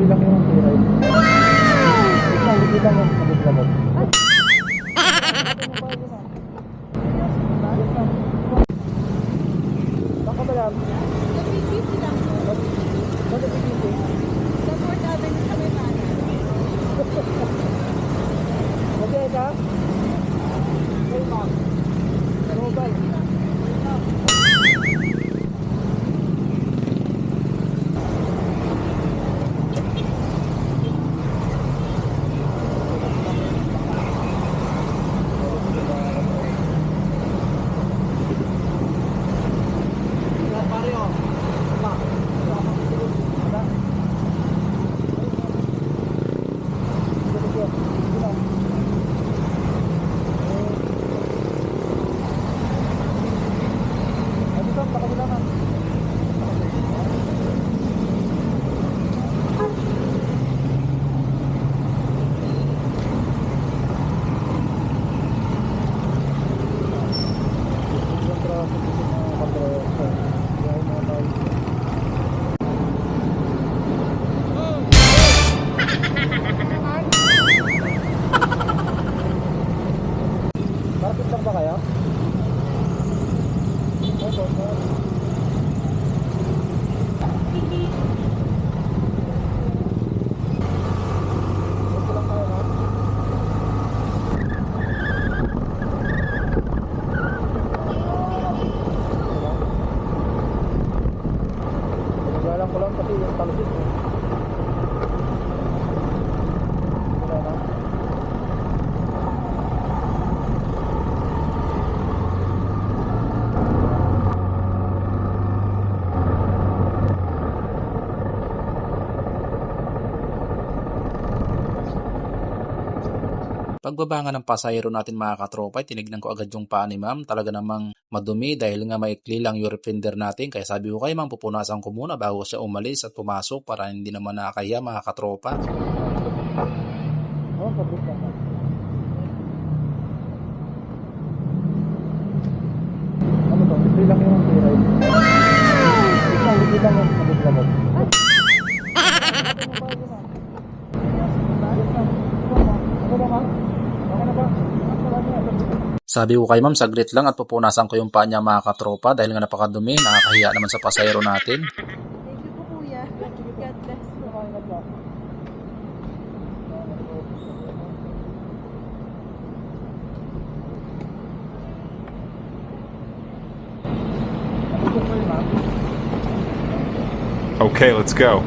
Libre lang yung free ride. Libre lang yung magaglamot. Baka ba lang? Nag-busy lang po. Ba't nag-busy? Sa 4th Avenue sa may mana. Okay ka? Hey ma'am. Robal. Market lang ba kayo? Opo, Ito lang tayo, no? Pinagalan ko lang kasi yung talusin ko. Wala na. Pagbaba nga ng pasahero natin mga katropa, tinignan ko agad yung paa ni ma'am. Talaga namang madumi dahil nga maikli lang yung fender natin. Kaya sabi ko kay ma'am, pupunasan ko muna bago siya umalis at pumasok para hindi naman nakakahiya mga katropa. Oh, public lang. Ano to? Libre lang yung free ride. Libre lang yung magaglamot. Ano ba, ma'am? Okay na ba? Sabi ko kay ma'am, saglit lang at pupunasan ko yung paa niya mga katropa dahil nga napakadumi, nakakahiya naman sa pasahero natin. Thank you po kuya. God bless po. Okay, let's go.